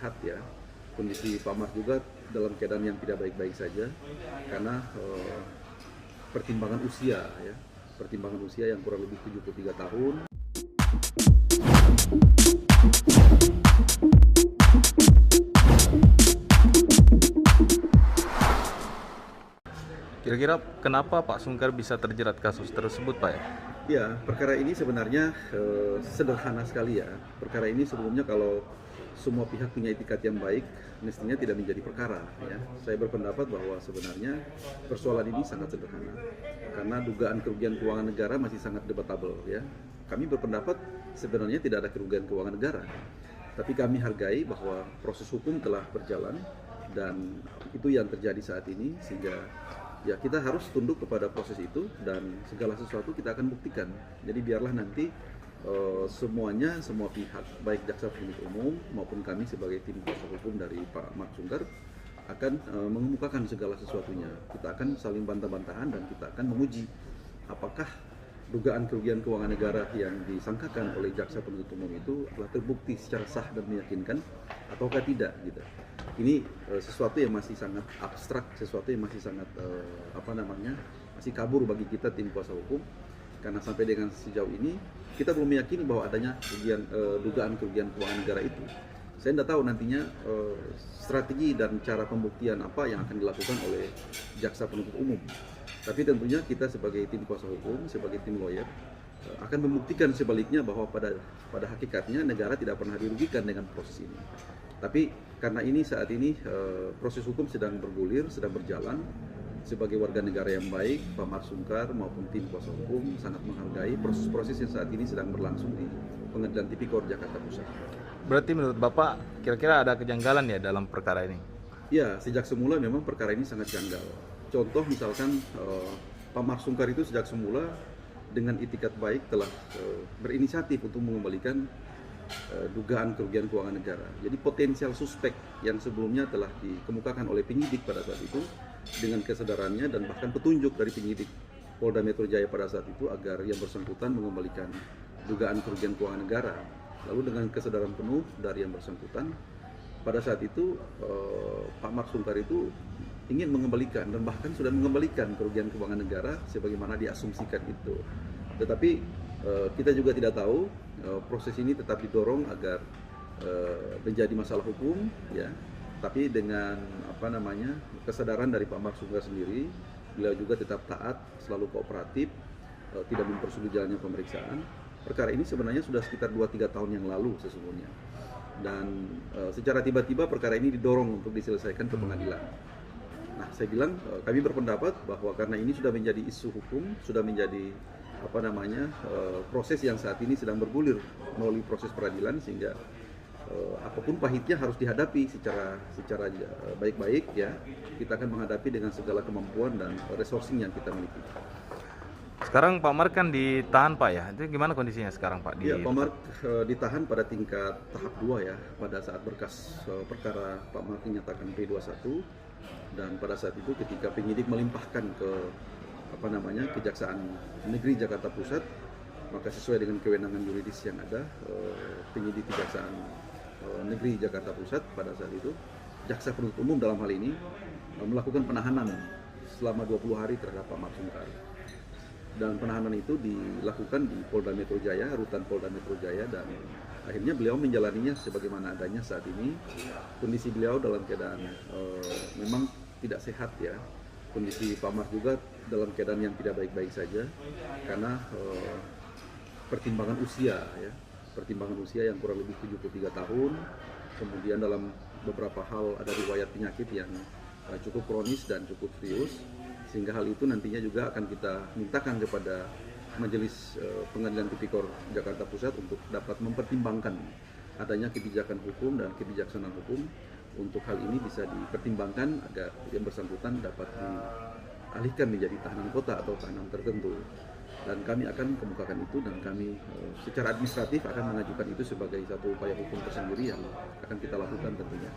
sehat ya. Kondisi Pak Mar juga dalam keadaan yang tidak baik-baik saja karena pertimbangan usia ya. Pertimbangan usia yang kurang lebih 73 tahun. Kira-kira kenapa Pak Sungkar bisa terjerat kasus tersebut, Pak ya? Ya, perkara ini sebenarnya sederhana sekali ya. Perkara ini sebelumnya kalau semua pihak punya itikat yang baik, mestinya tidak menjadi perkara ya. Saya berpendapat bahwa sebenarnya persoalan ini sangat sederhana. Karena dugaan kerugian keuangan negara masih sangat debatable ya. Kami berpendapat sebenarnya tidak ada kerugian keuangan negara. Tapi kami hargai bahwa proses hukum telah berjalan dan itu yang terjadi saat ini, sehingga ya kita harus tunduk kepada proses itu dan segala sesuatu kita akan buktikan. Jadi biarlah nanti semua pihak, baik jaksa penuntut umum maupun kami sebagai tim kuasa hukum dari Pak Mark Sungkar akan mengemukakan segala sesuatunya. Kita akan saling bantah-bantahan dan kita akan menguji apakah dugaan kerugian keuangan negara yang disangkakan oleh jaksa penuntut umum itu telah terbukti secara sah dan meyakinkan ataukah tidak gitu. Ini sesuatu yang masih sangat abstrak, sesuatu yang masih sangat masih kabur bagi kita tim kuasa hukum, karena sampai dengan sejauh ini kita belum meyakini bahwa adanya dugaan kerugian keuangan negara itu. Saya tidak tahu nantinya strategi dan cara pembuktian apa yang akan dilakukan oleh jaksa penuntut umum. Tapi tentunya kita sebagai tim kuasa hukum, sebagai tim lawyer akan membuktikan sebaliknya bahwa pada hakikatnya negara tidak pernah dirugikan dengan proses ini. Tapi karena ini saat ini proses hukum sedang bergulir, sedang berjalan, sebagai warga negara yang baik, Pak Mark Sungkar maupun tim kuasa hukum sangat menghargai proses-proses yang saat ini sedang berlangsung di Pengadilan Tipikor Jakarta Pusat. Berarti menurut Bapak kira-kira ada kejanggalan ya dalam perkara ini? Ya, sejak semula memang perkara ini sangat janggal. Contoh misalkan Pak Mark Sungkar itu sejak semula dengan itikat baik telah berinisiatif untuk mengembalikan dugaan kerugian keuangan negara. Jadi potensial suspek yang sebelumnya telah dikemukakan oleh penyidik pada saat itu dengan kesadarannya dan bahkan petunjuk dari penyidik Polda Metro Jaya pada saat itu agar yang bersangkutan mengembalikan dugaan kerugian keuangan negara. Lalu dengan kesadaran penuh dari yang bersangkutan pada saat itu Pak Mark Sungkar itu ingin mengembalikan dan bahkan sudah mengembalikan kerugian keuangan negara sebagaimana diasumsikan itu. Tetapi kita juga tidak tahu proses ini tetap didorong agar menjadi masalah hukum ya. Tapi dengan kesadaran dari Pak Mark Sungkar sendiri, beliau juga tetap taat, selalu kooperatif, tidak mempersulit jalannya pemeriksaan. Perkara ini sebenarnya sudah sekitar 2-3 tahun yang lalu sesungguhnya. Dan secara tiba-tiba perkara ini didorong untuk diselesaikan ke pengadilan. Nah, saya bilang kami berpendapat bahwa karena ini sudah menjadi isu hukum, sudah menjadi proses yang saat ini sedang bergulir melalui proses peradilan, sehingga apapun pahitnya harus dihadapi secara baik-baik ya. Kita akan menghadapi dengan segala kemampuan dan resourcing yang kita miliki. Sekarang Pak Mark kan ditahan, Pak ya. Itu gimana kondisinya sekarang, Pak? Ya, Pak Mark ditahan pada tingkat tahap 2 ya, pada saat berkas perkara Pak Mark dinyatakan P21, dan pada saat itu ketika penyidik melimpahkan ke Kejaksaan Negeri Jakarta Pusat, maka sesuai dengan kewenangan yuridis yang ada, penyidik Kejaksaan Negeri Jakarta Pusat pada saat itu, jaksa penuntut umum dalam hal ini melakukan penahanan selama 20 hari terhadap Pak Mark Sungkar. Dan penahanan itu dilakukan di Polda Metro Jaya, rutan Polda Metro Jaya, dan akhirnya beliau menjalaninya sebagaimana adanya saat ini. Kondisi beliau dalam keadaan memang tidak sehat ya. Kondisi Pak Mark juga dalam keadaan yang tidak baik-baik saja karena pertimbangan usia ya. Pertimbangan usia yang kurang lebih 73 tahun. Kemudian dalam beberapa hal ada riwayat penyakit yang cukup kronis dan cukup serius, sehingga hal itu nantinya juga akan kita mintakan kepada Majelis Pengadilan Tipikor Jakarta Pusat untuk dapat mempertimbangkan adanya kebijakan hukum dan kebijaksanaan hukum. Untuk hal ini bisa dipertimbangkan agar yang bersangkutan dapat dialihkan menjadi tahanan kota atau tahanan tertentu. Dan kami akan kemukakan itu, dan kami secara administratif akan mengajukan itu sebagai satu upaya hukum tersendiri yang akan kita lakukan tentunya.